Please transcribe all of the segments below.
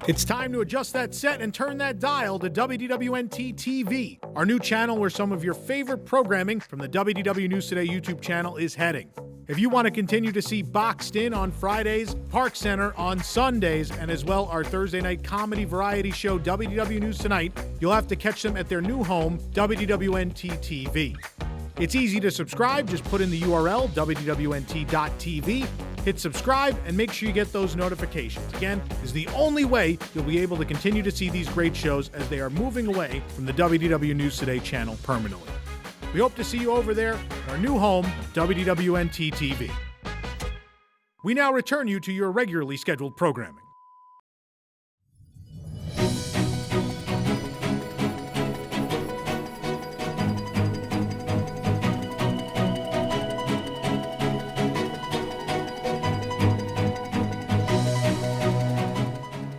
It's time to adjust that set and turn that dial to WDWNT TV, our new channel where some of your favorite programming from the WDW News Today YouTube channel is heading. If you want to continue to see Boxed In on Fridays, Park Center on Sundays, and as well our Thursday night comedy variety show WDW News Tonight, you'll have to catch them at their new home, WDWNT TV. It's easy to subscribe. Just put in the URL, WDWNT.tv, hit subscribe, and make sure you get those notifications. Again, is the only way you'll be able to continue to see these great shows as they are moving away from the WDW News Today channel permanently. We hope to see you over there at our new home, WDWNT TV. We now return you to your regularly scheduled programming.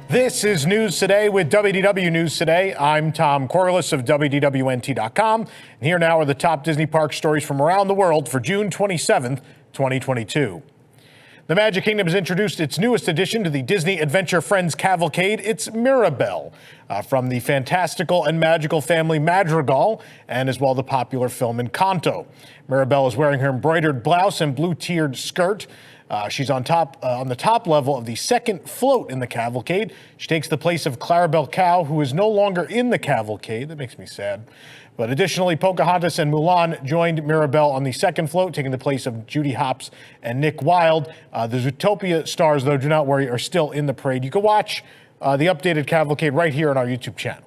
This is News Today with WDW News Today. I'm Tom Corliss of WDWNT.com. And here now are the top Disney park stories from around the world for June 27th, 2022. The Magic Kingdom has introduced its newest addition to the Disney Adventure Friends Cavalcade. It's Mirabel, from the fantastical and magical family Madrigal, and as well the popular film Encanto. Mirabel is wearing her embroidered blouse and blue-tiered skirt. She's on the top level of the second float in the cavalcade. She takes the place of Clarabelle Cow, who is no longer in the cavalcade. That makes me sad. But additionally, Pocahontas and Mulan joined Mirabel on the second float, taking the place of Judy Hopps and Nick Wilde. The Zootopia stars, though, do not worry, are still in the parade. You can watch the updated cavalcade right here on our YouTube channel.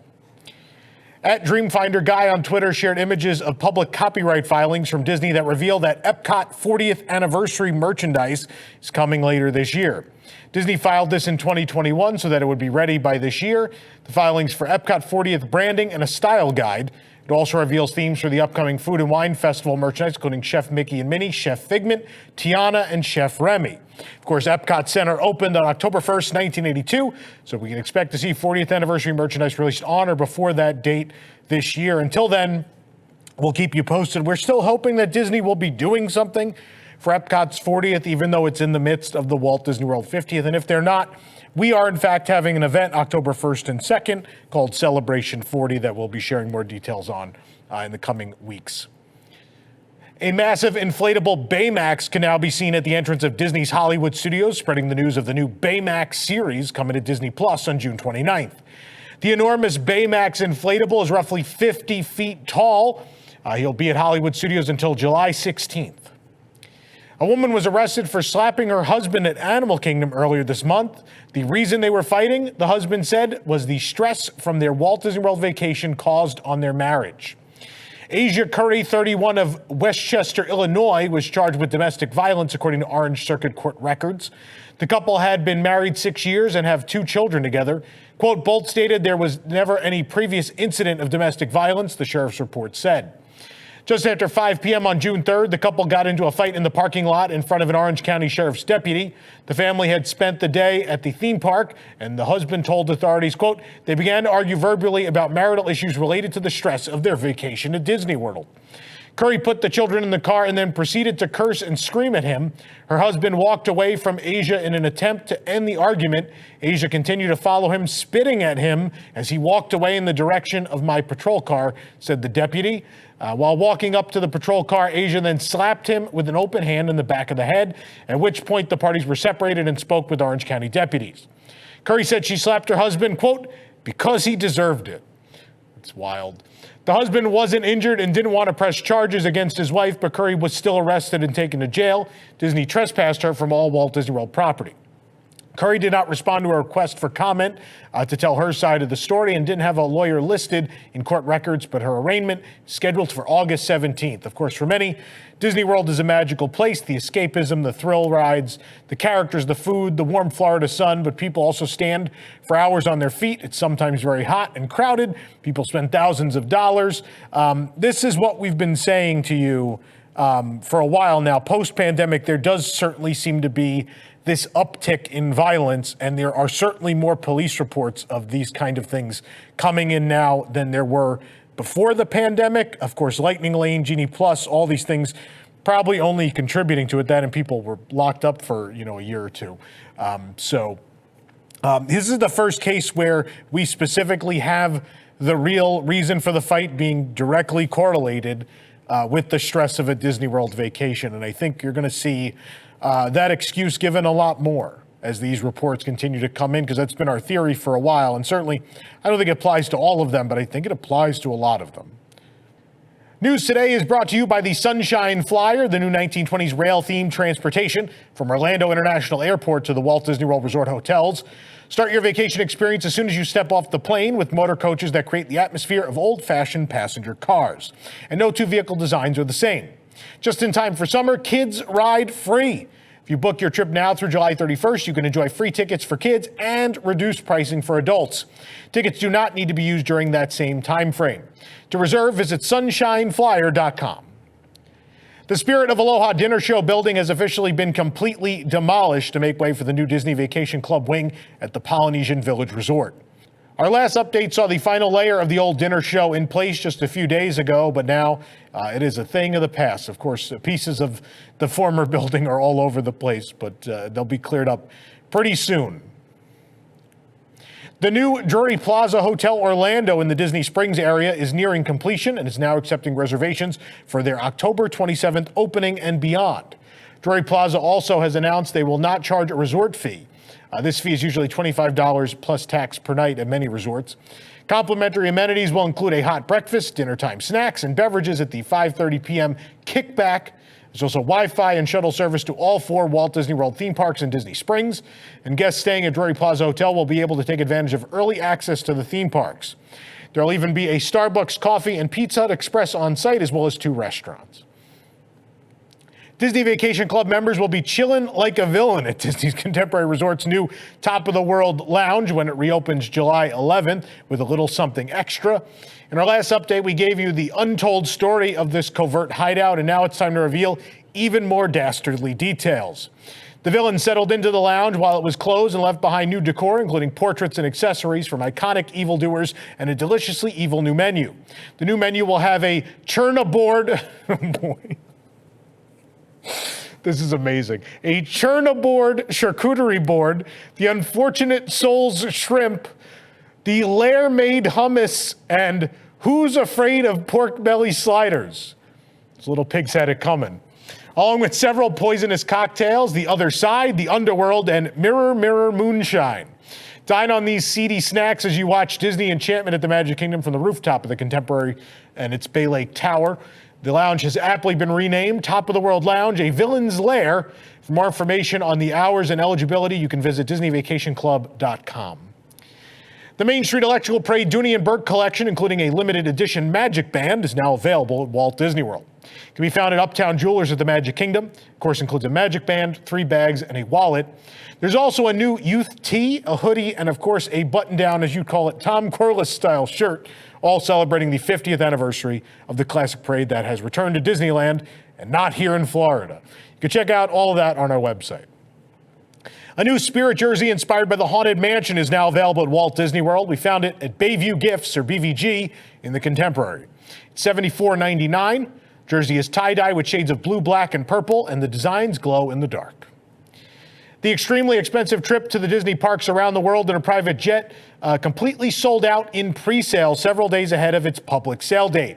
At Dreamfinder Guy on Twitter shared images of public copyright filings from Disney that reveal that EPCOT 40th anniversary merchandise is coming later this year. Disney filed this in 2021 so that it would be ready by this year. The filings for EPCOT 40th branding and a style guide. It also reveals themes for the upcoming Food and Wine Festival merchandise, including Chef Mickey and Minnie, Chef Figment, Tiana, and Chef Remy. Of course, EPCOT Center opened on October 1st, 1982, so we can expect to see 40th anniversary merchandise released on or before that date this year. Until then, we'll keep you posted. We're still hoping that Disney will be doing something for EPCOT's 40th, even though it's in the midst of the Walt Disney World 50th. And if they're not, we are, in fact, having an event October 1st and 2nd called Celebration 40 that we'll be sharing more details on in the coming weeks. A massive inflatable Baymax can now be seen at the entrance of Disney's Hollywood Studios, spreading the news of the new Baymax series coming to Disney Plus on June 29th. The enormous Baymax inflatable is roughly 50 feet tall. He'll be at Hollywood Studios until July 16th. A woman was arrested for slapping her husband at Animal Kingdom earlier this month. The reason they were fighting, the husband said, was the stress from their Walt Disney World vacation caused on their marriage. Asia Curry, 31 of Westchester, Illinois, was charged with domestic violence, according to Orange Circuit Court records. The couple had been married 6 years and have 2 children together. Quote, both stated there was never any previous incident of domestic violence, the sheriff's report said. Just after 5 p.m. on June 3rd, the couple got into a fight in the parking lot in front of an Orange County Sheriff's deputy. The family had spent the day at the theme park, and the husband told authorities, quote, they began to argue verbally about marital issues related to the stress of their vacation at Disney World. Curry put the children in the car and then proceeded to curse and scream at him. Her husband walked away from Asia in an attempt to end the argument. Asia continued to follow him, spitting at him as he walked away in the direction of my patrol car, said the deputy. While walking up to the patrol car, Asia then slapped him with an open hand in the back of the head, at which point the parties were separated and spoke with Orange County deputies. Curry said she slapped her husband, quote, because he deserved it. It's wild. The husband wasn't injured and didn't want to press charges against his wife, but Curry was still arrested and taken to jail. Disney trespassed her from all Walt Disney World property. Curry did not respond to a request for comment to tell her side of the story and didn't have a lawyer listed in court records, but her arraignment is scheduled for August 17th. Of course, for many, Disney World is a magical place, the escapism, the thrill rides, the characters, the food, the warm Florida sun, but people also stand for hours on their feet. It's sometimes very hot and crowded. People spend thousands of dollars. This is what we've been saying to you for a while now. Post-pandemic, there does certainly seem to be this uptick in violence, and there are certainly more police reports of these kind of things coming in now than there were before the pandemic. Of course, Lightning Lane, Genie Plus, all these things probably only contributing to it, that and people were locked up for, a year or two. So This is the first case where we specifically have the real reason for the fight being directly correlated with the stress of a Disney World vacation. And I think you're going to see that excuse given a lot more as these reports continue to come in, because that's been our theory for a while. And certainly, I don't think it applies to all of them, but I think it applies to a lot of them. News Today is brought to you by the Sunshine Flyer, the new 1920s rail-themed transportation from Orlando International Airport to the Walt Disney World Resort hotels. Start your vacation experience as soon as you step off the plane with motor coaches that create the atmosphere of old-fashioned passenger cars. And no two vehicle designs are the same. Just in time for summer, kids ride free. If you book your trip now through July 31st, you can enjoy free tickets for kids and reduced pricing for adults. Tickets do not need to be used during that same time frame. To reserve, visit sunshineflyer.com. The Spirit of Aloha dinner show building has officially been completely demolished to make way for the new Disney Vacation Club wing at the Polynesian Village Resort. Our last update saw the final layer of the old dinner show in place just a few days ago, but now it is a thing of the past. Of course, pieces of the former building are all over the place, but they'll be cleared up pretty soon. The new Drury Plaza Hotel Orlando in the Disney Springs area is nearing completion and is now accepting reservations for their October 27th opening and beyond. Drury Plaza also has announced they will not charge a resort fee. This fee is usually $25 plus tax per night at many resorts. Complimentary amenities will include a hot breakfast, dinner time snacks, and beverages at the 5:30 p.m. kickback. There's also Wi-Fi and shuttle service to all 4 Walt Disney World theme parks in Disney Springs. And guests staying at Drury Plaza Hotel will be able to take advantage of early access to the theme parks. There will even be a Starbucks coffee and Pizza Hut Express on site, as well as 2 restaurants. Disney Vacation Club members will be chilling like a villain at Disney's Contemporary Resort's new Top of the World Lounge when it reopens July 11th with a little something extra. In our last update, we gave you the untold story of this covert hideout, and now it's time to reveal even more dastardly details. The villain settled into the lounge while it was closed and left behind new decor, including portraits and accessories from iconic evildoers and a deliciously evil new menu. The new menu will have a churn-aboard... boy. This is amazing. A churn-aboard charcuterie board, the unfortunate soul's shrimp, the Lair-made hummus, and who's afraid of pork belly sliders? Those little pigs had it coming. Along with several poisonous cocktails, the other side, the underworld, and mirror, mirror, moonshine. Dine on these seedy snacks as you watch Disney Enchantment at the Magic Kingdom from the rooftop of the Contemporary and its Bay Lake Tower. The lounge has aptly been renamed Top of the World Lounge, a Villains Lair. For more information on the hours and eligibility, you can visit DisneyVacationClub.com. The Main Street Electrical Parade Dooney and Bourke collection, including a limited edition Magic Band, is now available at Walt Disney World. It can be found at Uptown Jewelers at the Magic Kingdom. Of course, includes a Magic Band, 3 bags, and a wallet. There's also a new youth tee, a hoodie, and of course, a button-down, as you call it, Tom Corliss-style shirt, all celebrating the 50th anniversary of the classic parade that has returned to Disneyland and not here in Florida. You can check out all of that on our website. A new Spirit jersey inspired by the Haunted Mansion is now available at Walt Disney World. We found it at Bayview Gifts, or BVG, in the Contemporary. It's $74.99. Jersey is tie-dye with shades of blue, black, and purple, and the designs glow in the dark. The extremely expensive trip to the Disney parks around the world in a private jet completely sold out in pre-sale several days ahead of its public sale date.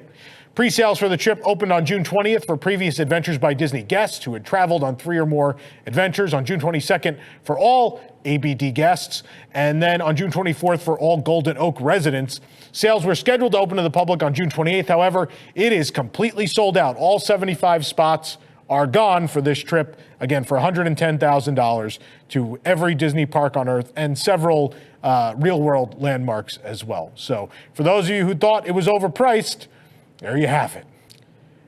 Pre-sales for the trip opened on June 20th for previous Adventures by Disney guests who had traveled on 3 or more adventures, on June 22nd for all ABD guests, and then on June 24th for all Golden Oak residents. Sales were scheduled to open to the public on June 28th. However, it is completely sold out. All 75 spots are gone for this trip, again, for $110,000 to every Disney park on Earth and several real-world landmarks as well. So for those of you who thought it was overpriced, there you have it.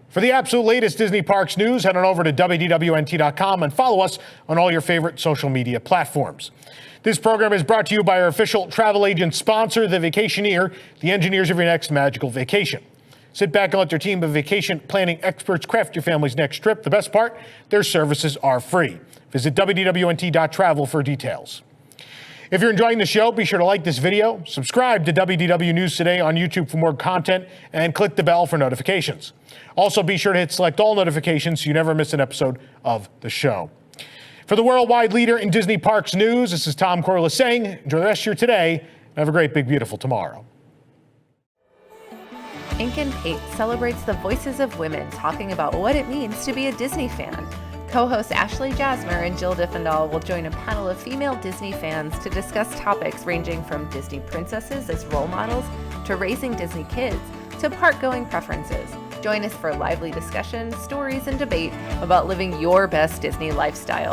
For the absolute latest Disney Parks news, head on over to WDWNT.com and follow us on all your favorite social media platforms. This program is brought to you by our official travel agent sponsor, The Vacationeer, the engineers of your next magical vacation. Sit back and let their team of vacation planning experts craft your family's next trip. The best part, their services are free. Visit WDWNT.travel for details. If you're enjoying the show, be sure to like this video, subscribe to WDW News Today on YouTube for more content, and click the bell for notifications. Also, be sure to hit select all notifications so you never miss an episode of the show. For the worldwide leader in Disney Parks news, this is Tom Corliss saying, enjoy the rest of your today, and have a great, big, beautiful tomorrow. Ink and Paint celebrates the voices of women talking about what it means to be a Disney fan. Co-hosts Ashley Jasmer and Jill Diffendahl will join a panel of female Disney fans to discuss topics ranging from Disney princesses as role models to raising Disney kids to park-going preferences. Join us for lively discussion, stories, and debate about living your best Disney lifestyle.